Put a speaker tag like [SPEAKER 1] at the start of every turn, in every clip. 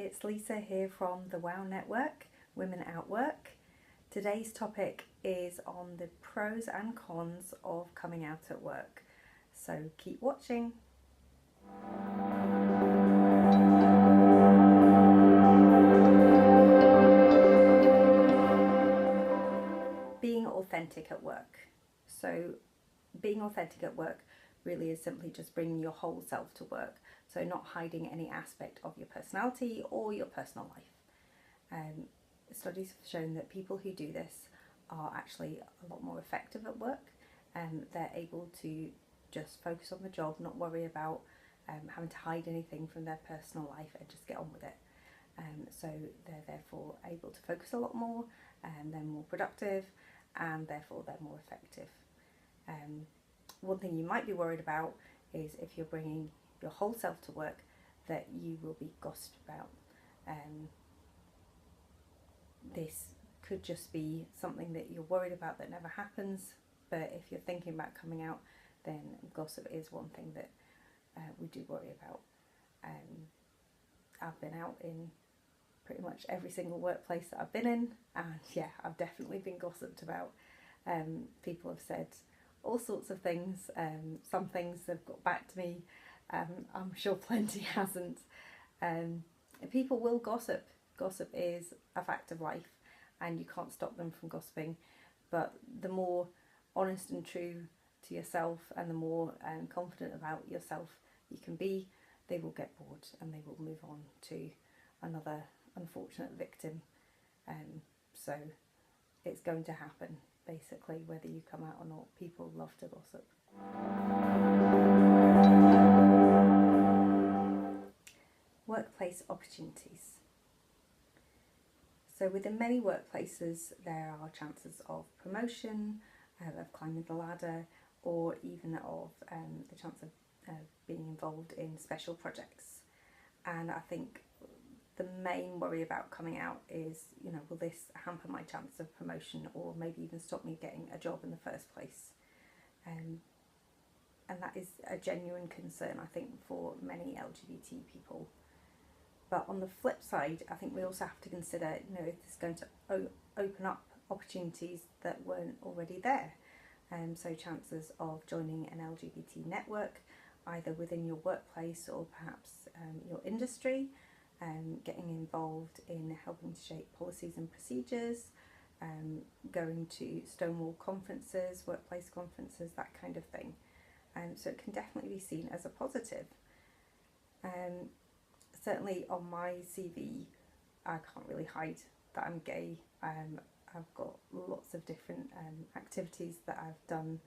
[SPEAKER 1] it's Lisa here from the WOW Network, Women at Work. Today's topic is on the pros and cons of coming out at work. So keep watching. Being authentic at work. So being authentic at work really is simply just bringing your whole self to work. So not hiding any aspect of your personality or your personal life. Studies have shown that people who do this are actually a lot more effective at work, and they're able to just focus on the job, not worry about having to hide anything from their personal life and just get on with it. So they're therefore able to focus a lot more, and they're more productive, and therefore they're more effective. One thing you might be worried about is if you're bringing your whole self to work, that you will be gossiped about. This could just be something that you're worried about that never happens, but if you're thinking about coming out, then gossip is one thing that we do worry about. I've been out in pretty much every single workplace that I've been in, and yeah, I've definitely been gossiped about. People have said all sorts of things. Some things have got back to me. I'm sure plenty hasn't. People will gossip. Gossip is a fact of life, and you can't stop them from gossiping. But the more honest and true to yourself, and the more confident about yourself you can be, they will get bored and they will move on to another unfortunate victim. So it's going to happen, basically, whether you come out or not. People love to gossip. Workplace opportunities. So within many workplaces there are chances of promotion, of climbing the ladder, or even of the chance of being involved in special projects. And I think the main worry about coming out is, will this hamper my chance of promotion, or maybe even stop me getting a job in the first place? And that is a genuine concern, I think, for many LGBT people. But on the flip side, I think we also have to consider, if it's going to open up opportunities that weren't already there. So chances of joining an LGBT network, either within your workplace or perhaps your industry, getting involved in helping to shape policies and procedures, going to Stonewall conferences, workplace conferences, that kind of thing. So it can definitely be seen as a positive. Certainly on my CV, I can't really hide that I'm gay. I've got lots of different activities that I've done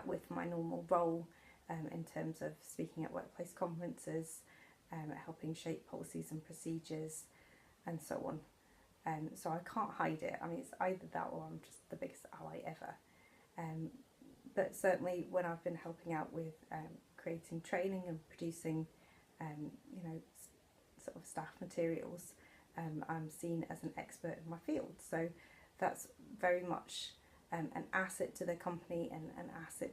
[SPEAKER 1] with my normal role, in terms of speaking at workplace conferences, helping shape policies and procedures, and so on. So I can't hide it. I mean, it's either that or I'm just the biggest ally ever. But certainly when I've been helping out with creating training and producing, sort of staff materials, I'm seen as an expert in my field. So that's very much an asset to the company and an asset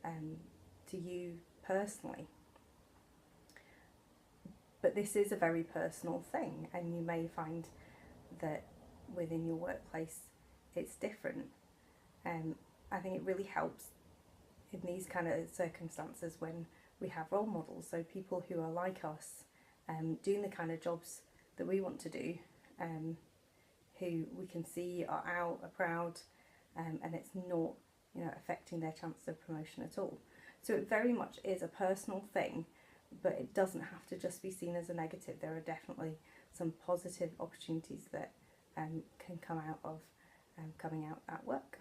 [SPEAKER 1] to you personally. But this is a very personal thing, and you may find that within your workplace it's different. I think it really helps in these kind of circumstances when we have role models, so people who are like us, doing the kind of jobs that we want to do, who we can see are out, are proud, and it's not, affecting their chance of promotion at all. So it very much is a personal thing, but it doesn't have to just be seen as a negative. There are definitely some positive opportunities that can come out of coming out at work.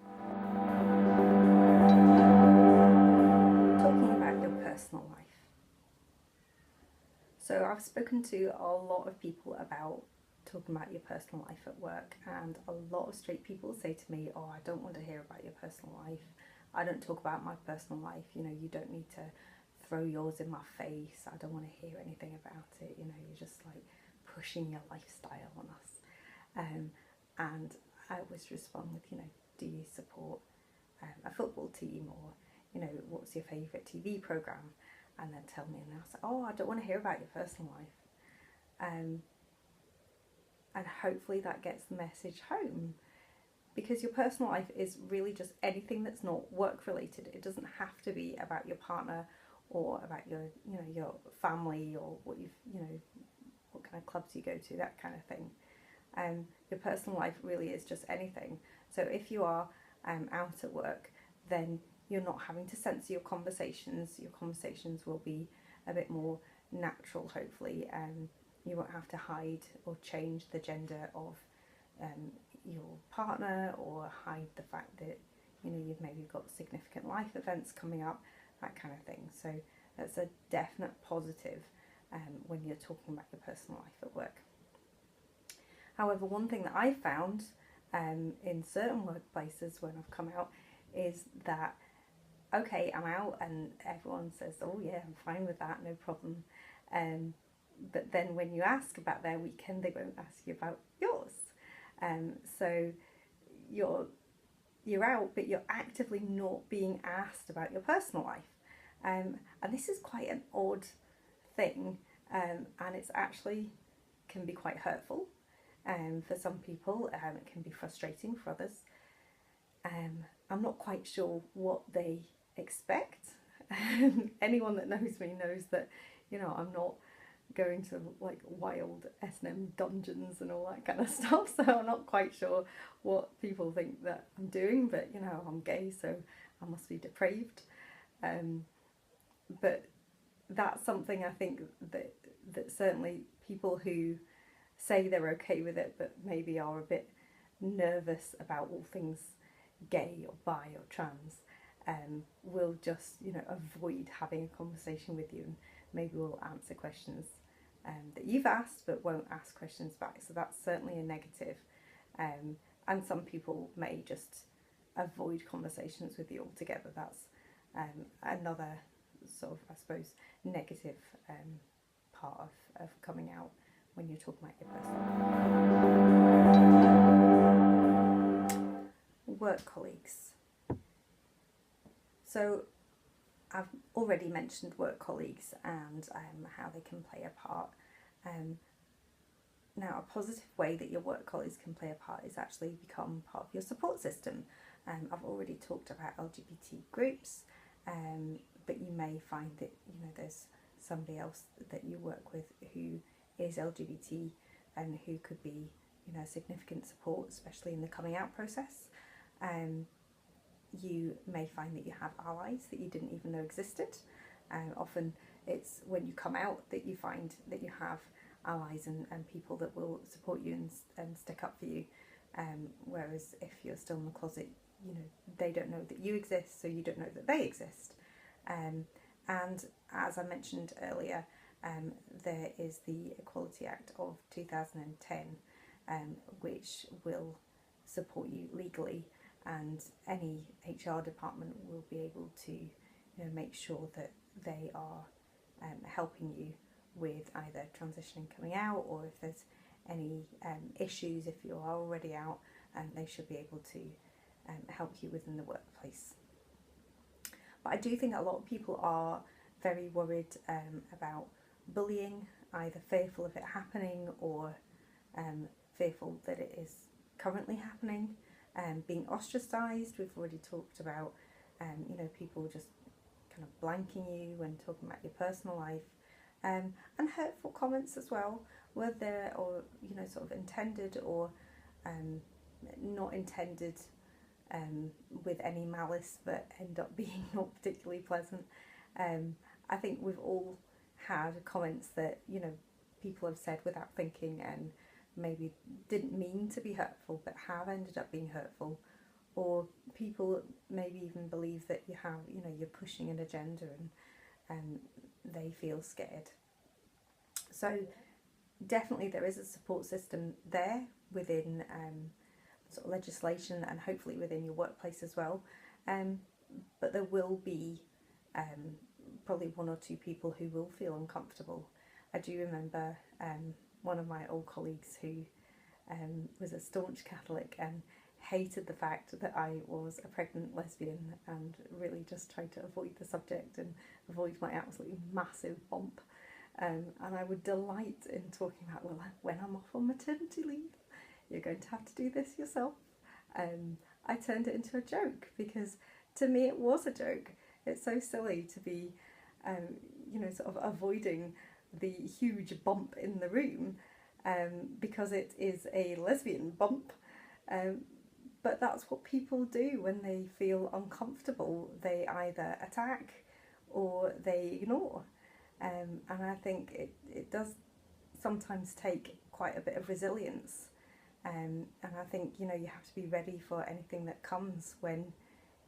[SPEAKER 1] Talking about your personal life. So I've spoken to a lot of people about talking about your personal life at work, and a lot of straight people say to me, I don't want to hear about your personal life. I don't talk about my personal life, you don't need to throw yours in my face. I don't want to hear anything about it, you're just like pushing your lifestyle on us. And I always respond with, do you support a football team, or, what's your favourite TV programme? And then tell me, and they'll say, I don't want to hear about your personal life. and hopefully that gets the message home, because your personal life is really just anything that's not work related. It doesn't have to be about your partner or about your, you know, your family, or what you've, you know, what kind of clubs you go to, that kind of thing. Your personal life really is just anything. So if you are out at work, then you're not having to censor your conversations. Your conversations will be a bit more natural, hopefully. You won't have to hide or change the gender of your partner, or hide the fact that, you know, you've maybe got significant life events coming up, that kind of thing. So that's a definite positive when you're talking about your personal life at work. However, one thing that I found in certain workplaces when I've come out is that, okay, I'm out and everyone says, oh yeah, I'm fine with that, no problem. But then when you ask about their weekend, they won't ask you about yours. So you're out, but you're actively not being asked about your personal life. And this is quite an odd thing, and it's actually can be quite hurtful. For some people, it can be frustrating for others. I'm not quite sure what they expect. Anyone that knows me knows that, you know, I'm not going to like wild S&M dungeons and all that kind of stuff, so I'm not quite sure what people think that I'm doing, but you know, I'm gay, so I must be depraved. But that's something I think that certainly people who say they're okay with it but maybe are a bit nervous about all things gay or bi or trans will just, you know, avoid having a conversation with you, and maybe will answer questions that you've asked but won't ask questions back. So that's certainly a negative. And some people may just avoid conversations with you altogether. That's another sort of, I suppose, negative part of coming out when you're talking about your personal life. Work colleagues. So I've already mentioned work colleagues and how they can play a part. Now, a positive way that your work colleagues can play a part is actually become part of your support system. I've already talked about LGBT groups, but you may find that, you know, there's somebody else that you work with who is LGBT and who could be, you know, significant support, especially in the coming out process. You may find that you have allies that you didn't even know existed. Often it's when you come out that you find that you have allies and people that will support you and stick up for you. Whereas if you're still in the closet, you know, they don't know that you exist, so you don't know that they exist. And as I mentioned earlier, there is the Equality Act of 2010, which will support you legally, and any HR department will be able to, you know, make sure that they are helping you with either transitioning, coming out, or if there's any issues if you are already out, they should be able to help you within the workplace. But I do think a lot of people are very worried about bullying, either fearful of it happening or fearful that it is currently happening. Being ostracised, we've already talked about, you know, people just kind of blanking you when talking about your personal life, and hurtful comments as well, whether or, you know, sort of intended or not intended, with any malice, but end up being not particularly pleasant. I think we've all had comments that, you know, people have said without thinking and maybe didn't mean to be hurtful but have ended up being hurtful, or people maybe even believe that you have, you know, you're pushing an agenda and they feel scared. So definitely there is a support system there within sort of legislation and hopefully within your workplace as well, but there will be probably one or two people who will feel uncomfortable. I do remember one of my old colleagues who was a staunch Catholic and hated the fact that I was a pregnant lesbian, and really just tried to avoid the subject and avoid my absolutely massive bump. And I would delight in talking about, well, when I'm off on maternity leave, you're going to have to do this yourself. I turned it into a joke because to me it was a joke. It's so silly to be, sort of avoiding the huge bump in the room because it is a lesbian bump. But that's what people do when they feel uncomfortable. They either attack or they ignore. And I think it does sometimes take quite a bit of resilience. And I think, you have to be ready for anything that comes when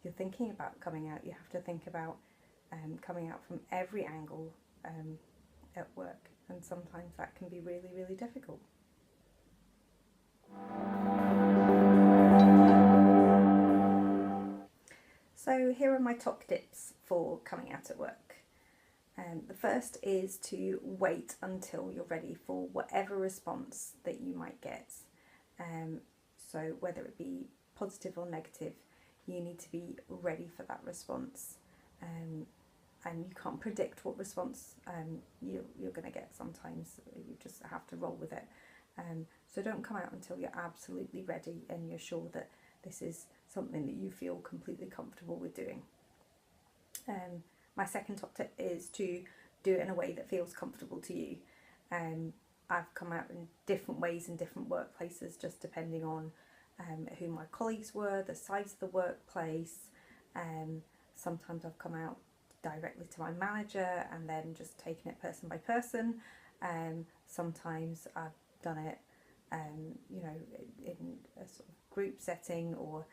[SPEAKER 1] you're thinking about coming out. You have to think about coming out from every angle at work. And sometimes that can be really, really difficult. So here are my top tips for coming out at work. The first is to wait until you're ready for whatever response that you might get. So whether it be positive or negative, you need to be ready for that response. And you can't predict what response you're going to get sometimes. You just have to roll with it. So don't come out until you're absolutely ready and you're sure that this is something that you feel completely comfortable with doing. My second top tip is to do it in a way that feels comfortable to you. I've come out in different ways in different workplaces, just depending on who my colleagues were, the size of the workplace. Sometimes I've come out directly to my manager and then just taken it person by person. Sometimes I've done it, in a sort of group setting, or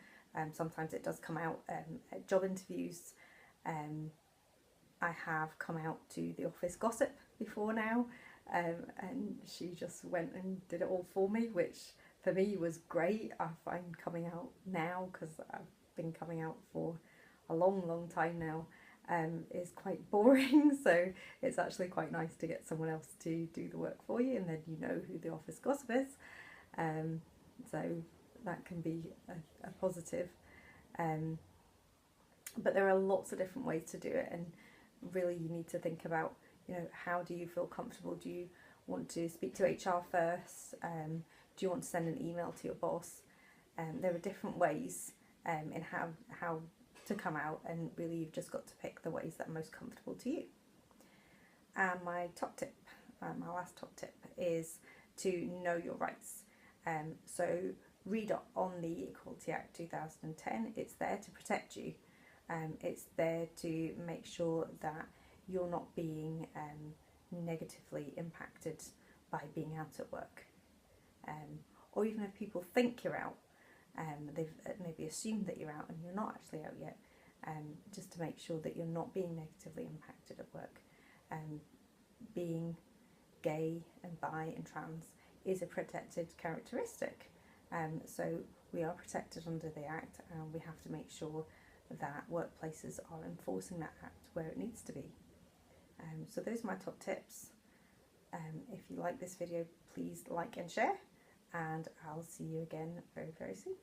[SPEAKER 1] sometimes it does come out at job interviews. I have come out to the office gossip before now, and she just went and did it all for me, which for me was great. I find coming out now, because I've been coming out for a long time now, is quite boring, so it's actually quite nice to get someone else to do the work for you, and then you know who the office gossip is. So that can be a positive. But there are lots of different ways to do it, and really you need to think about, how do you feel comfortable? Do you want to speak to HR first? Do you want to send an email to your boss? There are different ways in how to come out, and really you've just got to pick the ways that are most comfortable to you. And my top tip, my last top tip, is to know your rights. So read up on the Equality Act 2010. It's there to protect you. It's there to make sure that you're not being negatively impacted by being out at work. Or even if people think you're out, they've maybe assumed that you're out and you're not actually out yet, just to make sure that you're not being negatively impacted at work. Being gay and bi and trans is a protected characteristic. So we are protected under the Act, and we have to make sure that workplaces are enforcing that Act where it needs to be. So those are my top tips. If you like this video, please like and share, and I'll see you again very, very soon.